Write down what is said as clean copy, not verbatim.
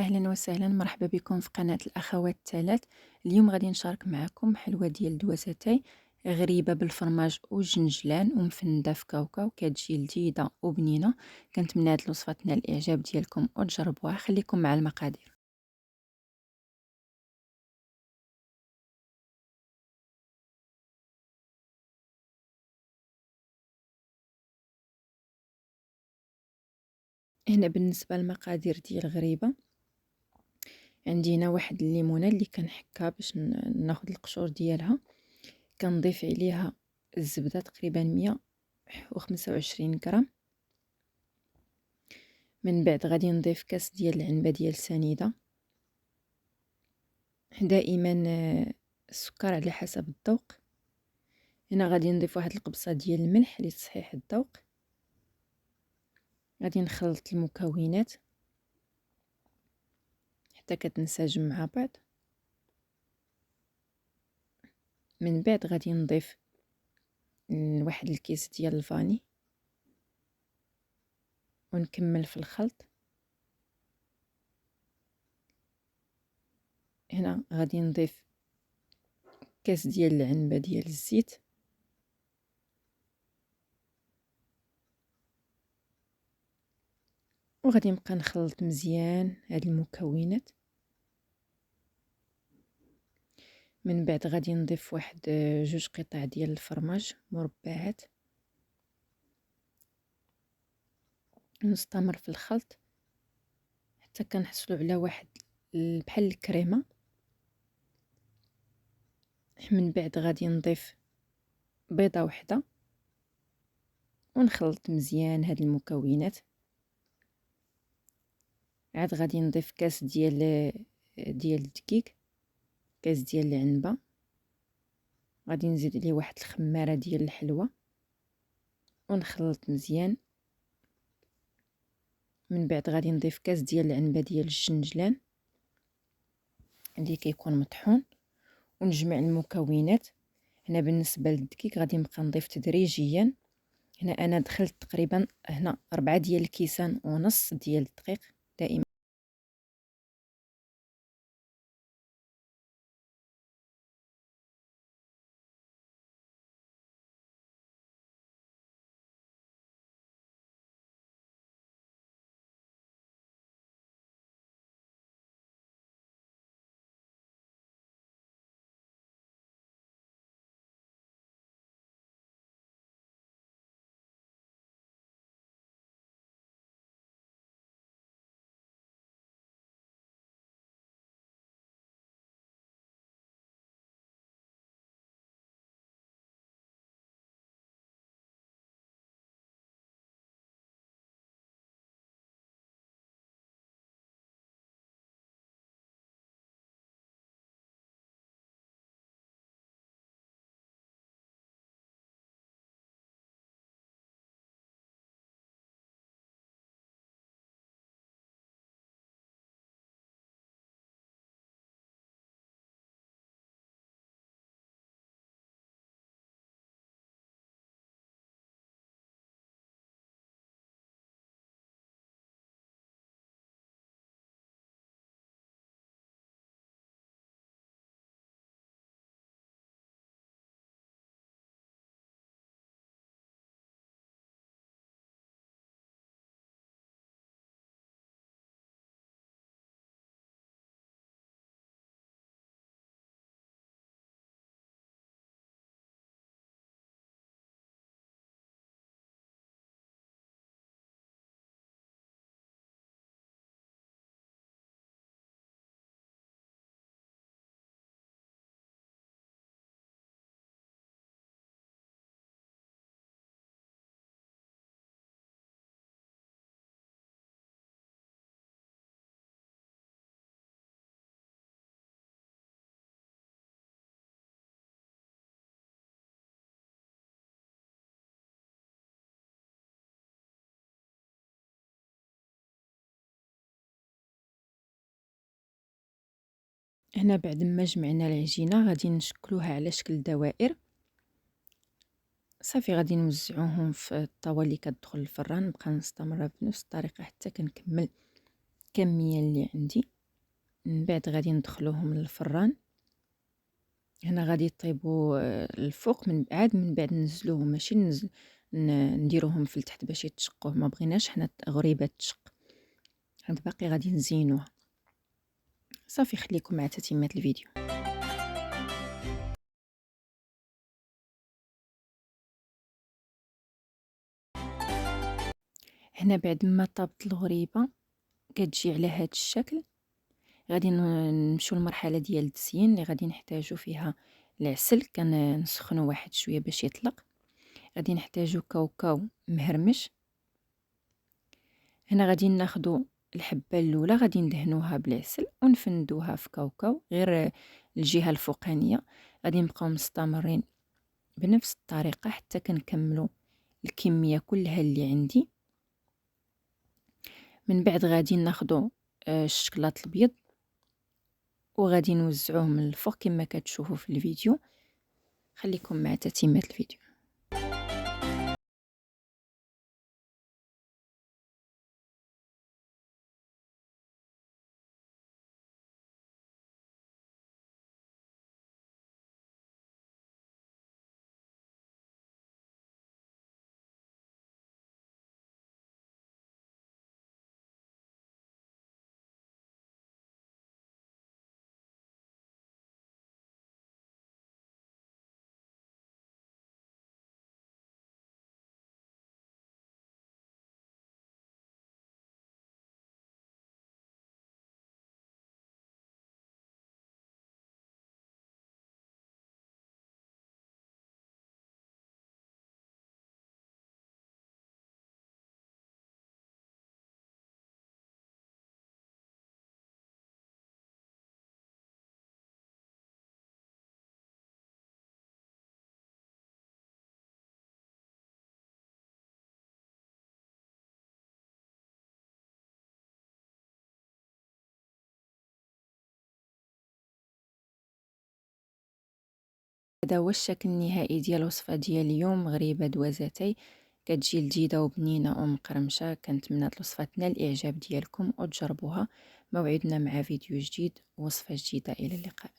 أهلا وسهلا، مرحبا بكم في قناة الأخوات الثلاث. اليوم غادي نشارك معكم حلوة ديال دواساتي غريبة بالفرماج والجنجلان ومفندة في كاوكاو، كتجي لذيذة وبنينة. كنتمنى هاد الوصفة تنال الإعجاب ديالكم وتجربوها. خليكم مع المقادير. هنا بالنسبة للمقادير ديال الغريبة، عندي هنا واحد الليمونة اللي كنحكها باش ناخد القشور ديالها. كنضيف عليها الزبدة تقريبا 125 غرام. من بعد غادي نضيف كاس ديال العنبة ديال سنيدة. دائما السكر على حسب الذوق. هنا غادي نضيف واحد القبصة ديال الملح لتصحيح الذوق. غادي نخلط المكونات حتى كتنسجم مع بعض. من بعد غادي نضيف واحد الكيس ديال الفاني ونكمل في الخلط. هنا غادي نضيف كاس ديال العنبة ديال الزيت، وغادي نبقى نخلط مزيان هاد المكونات. من بعد غادي نضيف واحد 2 قطع ديال الفرماج مربعات. نستمر في الخلط حتى كنحصلوا على واحد بحال الكريمه. من بعد غادي نضيف بيضه واحده ونخلط مزيان هاد المكونات. عاد غادي نضيف كاس ديال الدقيق، كاس ديال العنبه. غادي نزيد عليه واحد الخماره ديال الحلوى ونخلط مزيان. من بعد غادي نضيف كاس ديال العنبه ديال الجنجلان اللي كيكون مطحون ونجمع المكونات. هنا بالنسبه للدقيق غادي نبقى نضيف تدريجيا. هنا انا دخلت تقريبا هنا 4 ديال الكيسان ونص ديال الدقيق. دائما هنا بعد ما جمعنا العجينه غادي نشكلوها على شكل دوائر. صافي غادي نوزعوهم في الطاوه اللي كتدخل الفران. نبقى نستمر بنفس الطريقه حتى كنكمل الكميه اللي عندي. من بعد غادي ندخلوهم للفران. هنا غادي يطيبوا الفوق، من بعد ننزلوهم، ماشي نديروهم في التحت باش يتشقوه، ما بغيناش حنا غريبه تشق. هاد باقي غادي نزينوها. صافي، خليكم مع تتمه الفيديو. هنا بعد ما طابت الغريبه كتجي على هاد الشكل، غادي نمشيو للمرحله ديال التزيين اللي غادي نحتاجو فيها العسل. كنسخنو واحد شويه باش يطلق. غادي نحتاجو كاوكاو مهرمش. هنا غادي ناخدو الحبه الاولى، غادي ندهنوها بالعسل ونفندوها في كاوكاو غير الجهه الفوقانيه. غادي نبقاو مستمرين بنفس الطريقه حتى كنكملوا الكميه كلها اللي عندي. من بعد غادي ناخدو الشكلاط الابيض وغادي نوزعوه من الفوق كما كتشوفوا في الفيديو. خليكم مع تتمه الفيديو. هذا هو الشكل النهائي ديال الوصفه ديال اليوم، غريبه دوازاتي. كتجي لذيذه وبنينه ومقرمشه. كنتمنى الوصفه تنال الاعجاب ديالكم وتجربوها. موعدنا مع فيديو جديد ووصفه جديده، الى اللقاء.